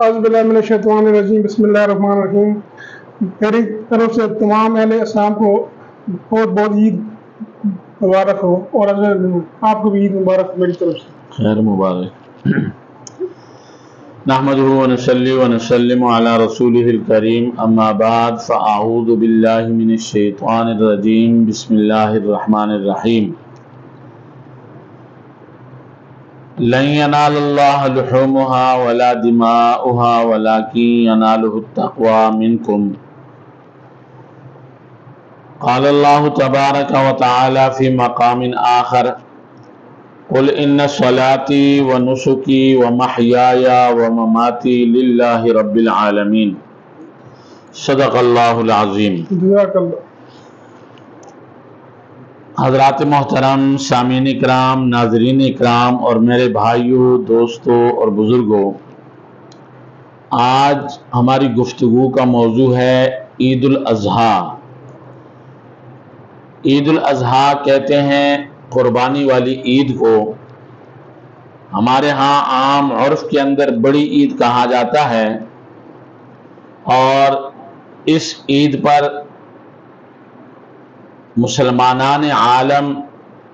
اعوذ باللہ من الشیطان الرجیم، بسم اللہ الرحمن الرحیم۔ میری طرف سے تمام اہل اسلام کو بہت بہت عید مبارک ہو، اور آپ کو بھی عید مبارک ہو میری طرف سے۔ خیر مبارک۔ نحمدہ ونصلی ونسلم علی رسولہ الکریم، اما بعد فاعوذ باللہ من الشیطان الرجیم، بسم اللہ الرحمن الرحیم۔ لن ینال اللہ لحومها ولا دماؤها ولکن ینالہ التقوی منکم۔ قال اللہ تبارک وتعالی فی مقام آخر، قل ان صلاتي ونسكي ومحياي ومماتي لله رب العالمین۔ صدق اللہ العظیم۔ جزاک اللہ۔ حضرات محترم، سامعین اکرام، ناظرین اکرام اور میرے بھائیوں، دوستوں اور بزرگوں، آج ہماری گفتگو کا موضوع ہے عید الاضحیٰ۔ عید الاضحیٰ کہتے ہیں قربانی والی عید کو۔ ہمارے ہاں عام عرف کے اندر بڑی عید کہا جاتا ہے، اور اس عید پر مسلمانان عالم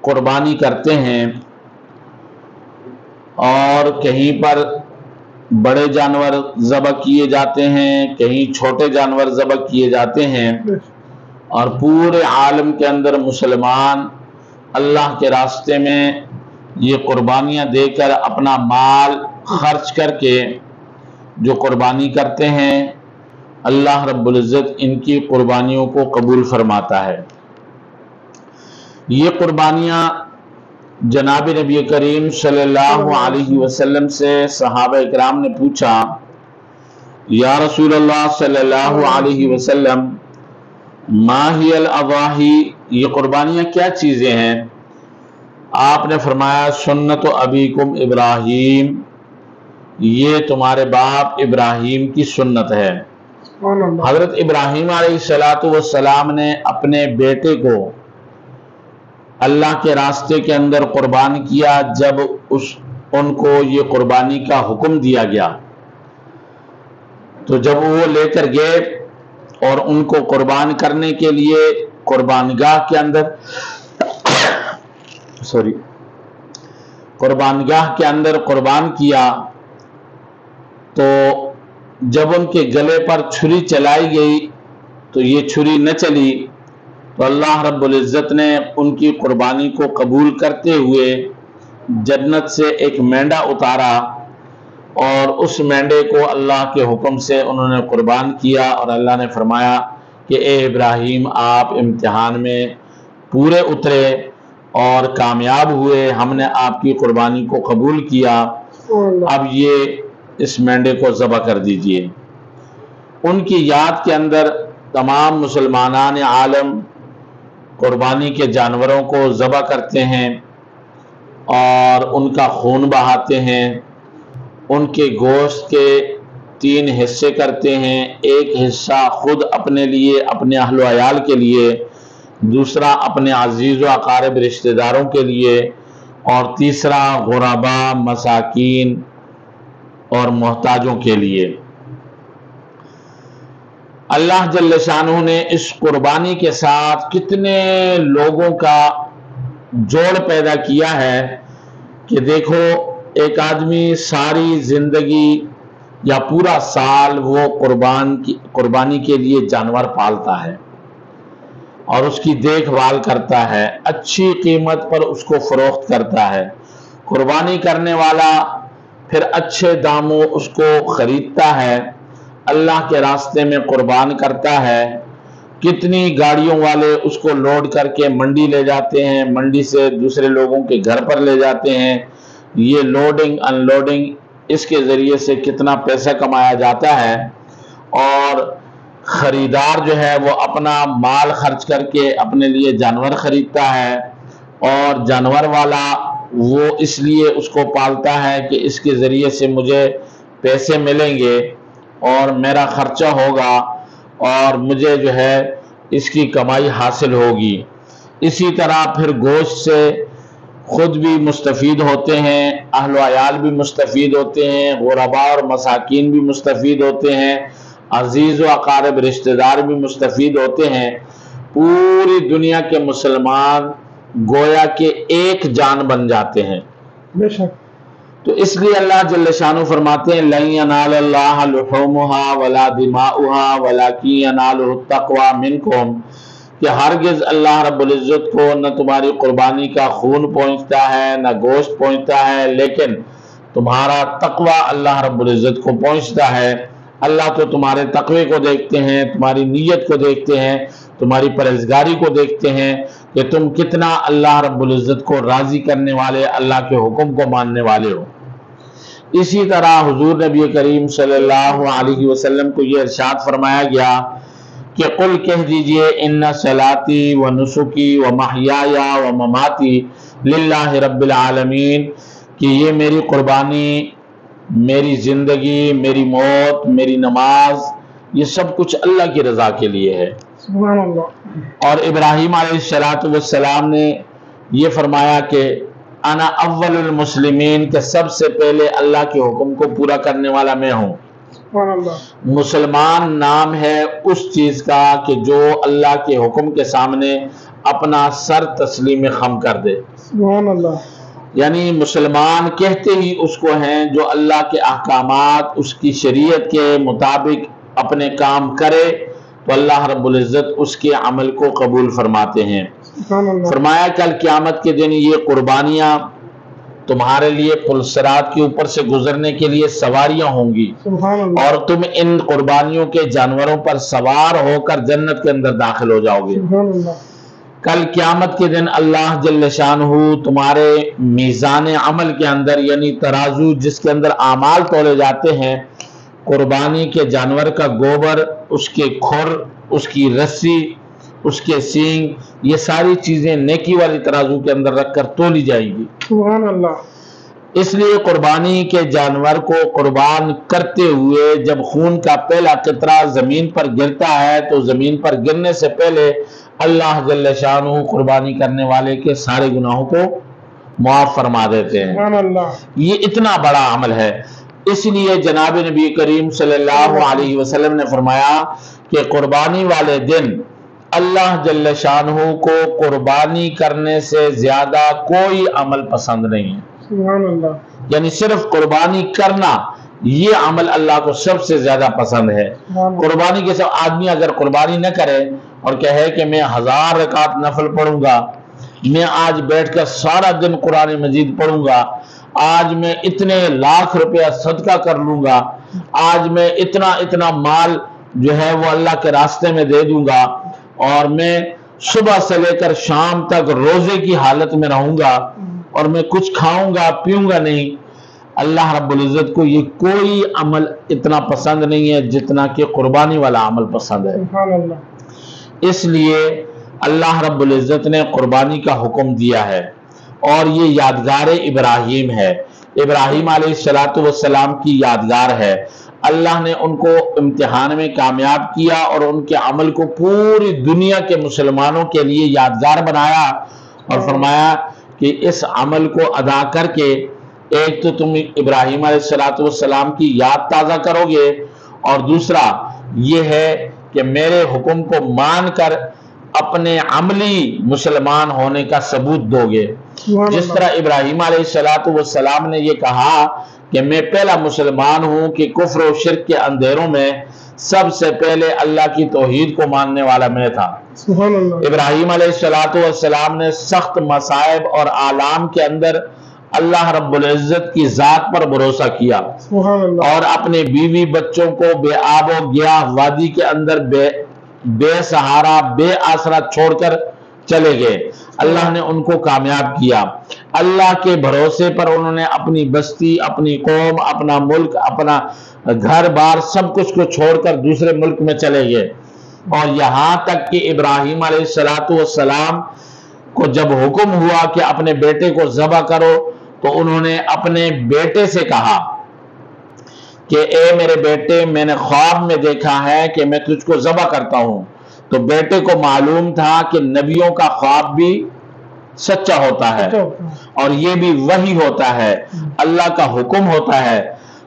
قربانی کرتے ہیں، اور کہیں پر بڑے جانور ذبح کیے جاتے ہیں، کہیں چھوٹے جانور ذبح کیے جاتے ہیں، اور پورے عالم کے اندر مسلمان اللہ کے راستے میں یہ قربانیاں دے کر اپنا مال خرچ کر کے جو قربانی کرتے ہیں، اللہ رب العزت ان کی قربانیوں کو قبول فرماتا ہے۔ یہ قربانیاں جناب نبی کریم صلی اللہ علیہ وسلم سے صحابہ اکرام نے پوچھا، یا رسول اللہ صلی اللہ علیہ وسلم، ما ہی الاضاحی، یہ قربانیاں کیا چیزیں ہیں؟ آپ نے فرمایا، سنت ابیکم ابراہیم، یہ تمہارے باپ ابراہیم کی سنت ہے۔ حضرت ابراہیم علیہ السلام نے اپنے بیٹے کو اللہ کے راستے کے اندر قربان کیا جب ان کو یہ قربانی کا حکم دیا گیا۔ تو جب وہ لے کر گئے اور ان کو قربان کرنے کے لیے قربانگاہ کے اندر قربان کیا، تو جب ان کے گلے پر چھری چلائی گئی تو یہ چھری نہ چلی، تو اللہ رب العزت نے ان کی قربانی کو قبول کرتے ہوئے جنت سے ایک مینڈا اتارا، اور اس مینڈے کو اللہ کے حکم سے انہوں نے قربان کیا، اور اللہ نے فرمایا کہ اے ابراہیم، آپ امتحان میں پورے اترے اور کامیاب ہوئے، ہم نے آپ کی قربانی کو قبول کیا، اب یہ اس مینڈے کو ذبح کر دیجئے۔ ان کی یاد کے اندر تمام مسلمانان عالم قربانی کے جانوروں کو ذبح کرتے ہیں اور ان کا خون بہاتے ہیں، ان کے گوشت کے 3 حصے کرتے ہیں، ایک حصہ خود اپنے لیے، اپنے اہل و عیال کے لیے، دوسرا اپنے عزیز و اقارب رشتہ داروں کے لیے، اور تیسرا غربا، مساکین اور محتاجوں کے لیے۔ اللہ جل شانہ نے اس قربانی کے ساتھ کتنے لوگوں کا جوڑ پیدا کیا ہے کہ دیکھو، ایک آدمی ساری زندگی یا پورا سال وہ قربانی کے لیے جانور پالتا ہے اور اس کی دیکھ بھال کرتا ہے، اچھی قیمت پر اس کو فروخت کرتا ہے۔ قربانی کرنے والا پھر اچھے داموں اس کو خریدتا ہے، اللہ کے راستے میں قربان کرتا ہے۔ کتنی گاڑیوں والے اس کو لوڈ کر کے منڈی لے جاتے ہیں، منڈی سے دوسرے لوگوں کے گھر پر لے جاتے ہیں۔ یہ لوڈنگ ان لوڈنگ، اس کے ذریعے سے کتنا پیسہ کمایا جاتا ہے، اور خریدار جو ہے وہ اپنا مال خرچ کر کے اپنے لیے جانور خریدتا ہے، اور جانور والا وہ اس لیے اس کو پالتا ہے کہ اس کے ذریعے سے مجھے پیسے ملیں گے اور میرا خرچہ ہوگا، اور مجھے جو ہے اس کی کمائی حاصل ہوگی۔ اسی طرح پھر گوشت سے خود بھی مستفید ہوتے ہیں، اہل و عیال بھی مستفید ہوتے ہیں، غرباء اور مساکین بھی مستفید ہوتے ہیں، عزیز و اقارب رشتہ دار بھی مستفید ہوتے ہیں، پوری دنیا کے مسلمان گویا کہ ایک جان بن جاتے ہیں۔ بے شک۔ تو اس لیے اللہ جل شانہ فرماتے ہیں لَن يَنَالَ اللَّهَ لُحُومُهَا وَلَا دِمَاؤُهَا وَلَكِنْ يَنَالُهُ التَّقْوَى مِنْكُمْ، کہ ہرگز اللہ رب العزت کو نہ تمہاری قربانی کا خون پہنچتا ہے نہ گوشت پہنچتا ہے، لیکن تمہارا تقوی اللہ رب العزت کو پہنچتا ہے۔ اللہ تو تمہارے تقوی کو دیکھتے ہیں، تمہاری نیت کو دیکھتے ہیں، تمہاری پرہیزگاری کو دیکھتے ہیں کہ تم کتنا اللہ رب العزت کو راضی کرنے والے، اللہ کے حکم کو ماننے والے ہو۔ اسی طرح حضور نبی کریم صلی اللہ علیہ وسلم کو یہ ارشاد فرمایا گیا کہ قل کہہ دیجئے ان صلاتی و نسکی و محیایا و مماتی للہ رب العالمین، کہ یہ میری قربانی، میری زندگی، میری موت، میری نماز، یہ سب کچھ اللہ کی رضا کے لیے ہے۔ سبحان اللہ۔ اور ابراہیم علیہ السلام نے یہ فرمایا کہ انا اول المسلمین، کہ سب سے پہلے اللہ کے حکم کو پورا کرنے والا میں ہوں۔ سبحان اللہ۔ مسلمان نام ہے اس چیز کا کہ جو اللہ کے حکم کے سامنے اپنا سر تسلیم خم کر دے۔ سبحان اللہ۔ یعنی مسلمان کہتے ہی اس کو ہیں جو اللہ کے احکامات، اس کی شریعت کے مطابق اپنے کام کرے تو اللہ رب العزت اس کے عمل کو قبول فرماتے ہیں۔ سبحان اللہ۔ فرمایا کل قیامت کے دن یہ قربانیاں تمہارے لیے پلسرات کے اوپر سے گزرنے کے لیے سواریاں ہوں گی، سبحان اللہ۔ اور تم ان قربانیوں کے جانوروں پر سوار ہو کر جنت کے اندر داخل ہو جاؤ گے۔ سبحان اللہ۔ کل قیامت کے دن اللہ جل شانہ تمہارے میزان عمل کے اندر، یعنی ترازو جس کے اندر اعمال تولے جاتے ہیں، قربانی کے جانور کا گوبر، اس کے کھر، اس کی رسی، اس کے سینگ، یہ ساری چیزیں نیکی والی ترازو کے اندر رکھ کر تولی جائیں گی۔ سبحان اللہ۔ اس لیے قربانی کے جانور کو قربان کرتے ہوئے جب خون کا پہلا قطرہ زمین پر گرتا ہے تو زمین پر گرنے سے پہلے اللہ جل شانہ قربانی کرنے والے کے سارے گناہوں کو معاف فرما دیتے ہیں۔ سبحان اللہ۔ یہ اتنا بڑا عمل ہے، اس لیے جناب نبی کریم صلی اللہ علیہ وسلم نے فرمایا کہ قربانی والے دن اللہ جل شانہ کو قربانی کرنے سے زیادہ کوئی عمل پسند نہیں ہے۔ سبحان اللہ۔ یعنی صرف قربانی کرنا، یہ عمل اللہ کو سب سے زیادہ پسند ہے۔ قربانی کے ساتھ آدمی اگر قربانی نہ کرے اور کہے کہ میں 1000 رکعت نفل پڑھوں گا، میں آج بیٹھ کر سارا دن قرآن مجید پڑھوں گا، آج میں اتنے لاکھ روپیہ صدقہ کر لوں گا، آج میں اتنا مال جو ہے وہ اللہ کے راستے میں دے دوں گا، اور میں صبح سے لے کر شام تک روزے کی حالت میں رہوں گا، اور میں کچھ کھاؤں گا پیوں گا نہیں، اللہ رب العزت کو یہ کوئی عمل اتنا پسند نہیں ہے جتنا کہ قربانی والا عمل پسند ہے۔ سبحان اللہ۔ اس لیے اللہ رب العزت نے قربانی کا حکم دیا ہے، اور یہ یادگار ابراہیم ہے، ابراہیم علیہ السلام کی یادگار ہے۔ اللہ نے ان کو امتحان میں کامیاب کیا اور ان کے عمل کو پوری دنیا کے مسلمانوں کے لیے یادگار بنایا، اور فرمایا کہ اس عمل کو ادا کر کے ایک تو تم ابراہیم علیہ السلام کی یاد تازہ کرو گے، اور دوسرا یہ ہے کہ میرے حکم کو مان کر اپنے عملی مسلمان ہونے کا ثبوت دو گے۔ جس طرح ابراہیم علیہ السلام نے یہ کہا کہ میں پہلا مسلمان ہوں کہ کفر و شرک کے اندھیروں میں سب سے پہلے اللہ کی توحید کو ماننے والا میں تھا۔ سبحان اللہ۔ ابراہیم علیہ السلام نے سخت مصائب اور آلام کے اندر اللہ رب العزت کی ذات پر بھروسہ کیا، سبحان اللہ۔ اور اپنے بیوی بچوں کو بے آب و گیاہ وادی کے اندر بے سہارا بے آسرا چھوڑ کر چلے گئے۔ اللہ نے ان کو کامیاب کیا۔ اللہ کے بھروسے پر انہوں نے اپنی بستی، اپنی قوم، اپنا ملک، اپنا گھر بار سب کچھ کو چھوڑ کر دوسرے ملک میں چلے گئے، اور یہاں تک کہ ابراہیم علیہ السلام کو جب حکم ہوا کہ اپنے بیٹے کو ذبح کرو تو انہوں نے اپنے بیٹے سے کہا کہ اے میرے بیٹے، میں نے خواب میں دیکھا ہے کہ میں تجھ کو ذبح کرتا ہوں۔ تو بیٹے کو معلوم تھا کہ نبیوں کا خواب بھی سچا ہوتا ہے، اور یہ بھی وحی ہوتا ہے، اللہ کا حکم ہوتا ہے۔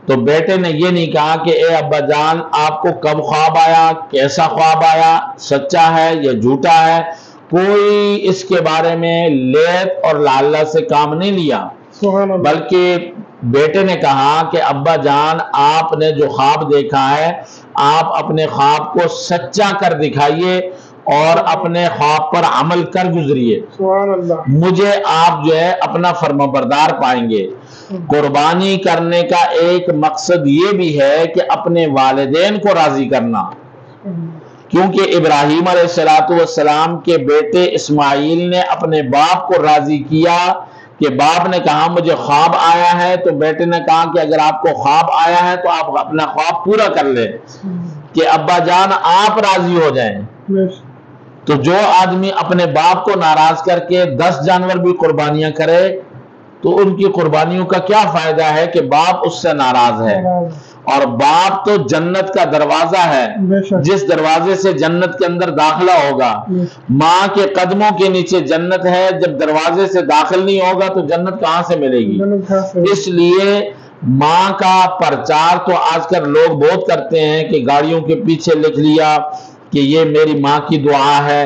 تو بیٹے نے یہ نہیں کہا کہ اے ابا جان آپ کو کب خواب آیا، کیسا خواب آیا، سچا ہے یا جھوٹا ہے، کوئی اس کے بارے میں لیت اور لالہ سے کام نہیں لیا، بلکہ بیٹے نے کہا کہ ابا جان آپ نے جو خواب دیکھا ہے آپ اپنے خواب کو سچا کر دکھائیے اور اپنے خواب پر عمل کر گزریے، مجھے آپ جو ہے اپنا فرمانبردار پائیں گے۔ قربانی کرنے کا ایک مقصد یہ بھی ہے کہ اپنے والدین کو راضی کرنا، کیونکہ ابراہیم علیہ السلام کے بیٹے اسماعیل نے اپنے باپ کو راضی کیا کہ باپ نے کہا مجھے خواب آیا ہے، تو بیٹے نے کہا کہ اگر آپ کو خواب آیا ہے تو آپ اپنا خواب پورا کر لیں کہ ابا جان آپ راضی ہو جائیں۔ تو جو آدمی اپنے باپ کو ناراض کر کے 10 جانور بھی قربانیاں کرے تو ان کی قربانیوں کا کیا فائدہ ہے کہ باپ اس سے ناراض ہے، اور باپ تو جنت کا دروازہ ہے، جس دروازے سے جنت کے اندر داخلہ ہوگا۔ ماں کے قدموں کے نیچے جنت ہے، جب دروازے سے داخل نہیں ہوگا تو جنت کہاں سے ملے گی؟ اس لیے ماں کا پرچار تو آج کل لوگ بہت کرتے ہیں کہ گاڑیوں کے پیچھے لکھ لیا کہ یہ میری ماں کی دعا ہے،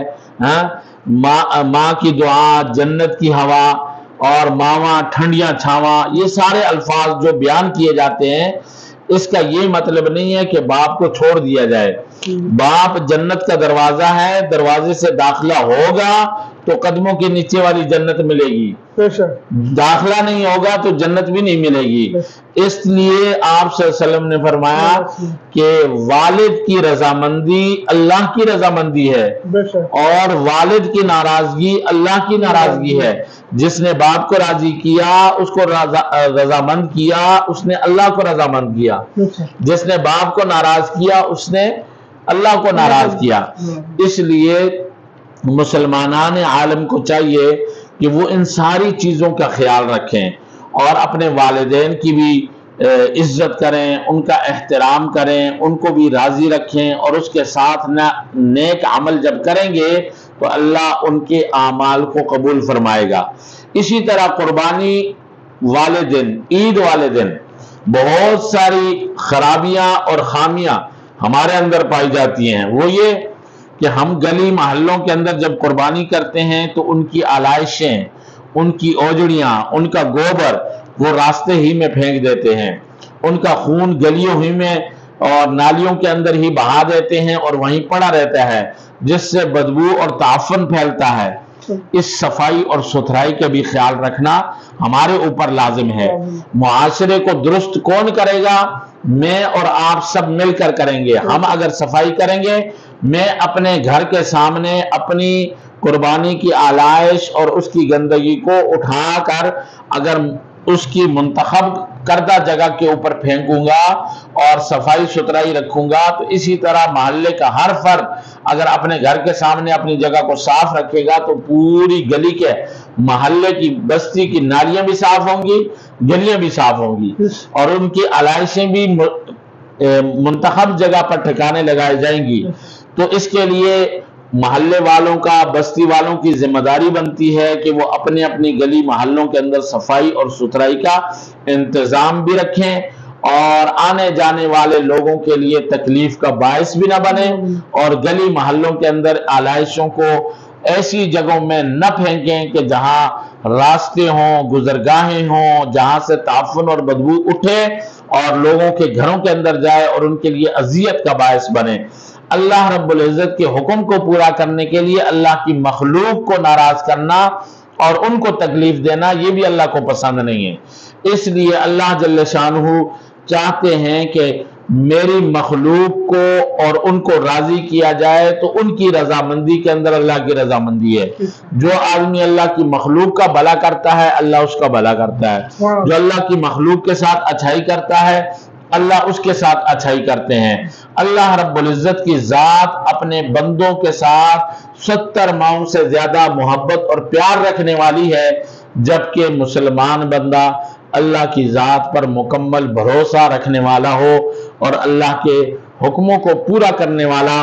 ماں کی دعا، جنت کی ہوا اور ماواں ٹھنڈیاں چھاواں، یہ سارے الفاظ جو بیان کیے جاتے ہیں اس کا یہ مطلب نہیں ہے کہ باپ کو چھوڑ دیا جائے۔ باپ جنت کا دروازہ ہے، دروازے سے داخلہ ہوگا تو قدموں کے نیچے والی جنت ملے گی، داخلہ نہیں ہوگا تو جنت بھی نہیں ملے گی۔ اس لیے آپ صلی اللہ علیہ وسلم نے فرمایا کہ والد کی رضامندی اللہ کی رضامندی ہے، اور والد کی ناراضگی اللہ کی ناراضگی ہے۔ جس نے باپ کو راضی کیا اس کو رضامند کیا، اس نے اللہ کو رضامند کیا، جس نے باپ کو ناراض کیا اس نے اللہ کو ناراض کیا۔ اس لیے مسلمانان عالم کو چاہیے کہ وہ ان ساری چیزوں کا خیال رکھیں اور اپنے والدین کی بھی عزت کریں، ان کا احترام کریں، ان کو بھی راضی رکھیں، اور اس کے ساتھ نیک عمل جب کریں گے تو اللہ ان کے اعمال کو قبول فرمائے گا۔ اسی طرح قربانی والے دن، عید والے دن بہت ساری خرابیاں اور خامیاں ہمارے اندر پائی جاتی ہیں۔ وہ یہ کہ ہم گلی محلوں کے اندر جب قربانی کرتے ہیں تو ان کی آلائشیں، ان کی اوجڑیاں، ان کا گوبر وہ راستے ہی میں پھینک دیتے ہیں، ان کا خون گلیوں ہی میں اور نالیوں کے اندر ہی بہا دیتے ہیں اور وہیں پڑا رہتا ہے، جس سے بدبو اور تعفن پھیلتا ہے۔ اس صفائی اور ستھرائی کا بھی خیال رکھنا ہمارے اوپر لازم ہے۔ معاشرے کو درست کون کرے گا؟ میں اور آپ سب مل کر کریں گے۔ ہم اگر صفائی کریں گے، میں اپنے گھر کے سامنے اپنی قربانی کی آلائش اور اس کی گندگی کو اٹھا کر اگر اس کی منتخب کردہ جگہ کے اوپر پھینکوں گا اور صفائی ستھرائی رکھوں گا، تو اسی طرح محلے کا ہر فرد اگر اپنے گھر کے سامنے اپنی جگہ کو صاف رکھے گا تو پوری گلی کے محلے کی بستی کی نالیاں بھی صاف ہوں گی، گلیاں بھی صاف ہوں گی، اور ان کی آلائشیں بھی منتخب جگہ پر ٹھکانے لگائی جائیں گی۔ تو اس کے لیے محلے والوں کا، بستی والوں کی ذمہ داری بنتی ہے کہ وہ اپنے اپنی گلی محلوں کے اندر صفائی اور ستھرائی کا انتظام بھی رکھیں اور آنے جانے والے لوگوں کے لیے تکلیف کا باعث بھی نہ بنے، اور گلی محلوں کے اندر آلائشوں کو ایسی جگہوں میں نہ پھینکیں کہ جہاں راستے ہوں، گزرگاہیں ہوں، جہاں سے تعفن اور بدبو اٹھے اور لوگوں کے گھروں کے اندر جائے اور ان کے لیے اذیت کا باعث بنے۔ اللہ رب العزت کے حکم کو پورا کرنے کے لیے اللہ کی مخلوق کو ناراض کرنا اور ان کو تکلیف دینا یہ بھی اللہ کو پسند نہیں ہے۔ اس لیے اللہ جل شانہ چاہتے ہیں کہ میری مخلوق کو اور ان کو راضی کیا جائے، تو ان کی رضامندی کے اندر اللہ کی رضامندی ہے۔ جو آدمی اللہ کی مخلوق کا بھلا کرتا ہے اللہ اس کا بھلا کرتا ہے، جو اللہ کی مخلوق کے ساتھ اچھائی کرتا ہے اللہ اس کے ساتھ اچھائی کرتے ہیں۔ اللہ رب العزت کی ذات اپنے بندوں کے ساتھ 70 ماؤں سے زیادہ محبت اور پیار رکھنے والی ہے، جبکہ مسلمان بندہ اللہ کی ذات پر مکمل بھروسہ رکھنے والا ہو اور اللہ کے حکموں کو پورا کرنے والا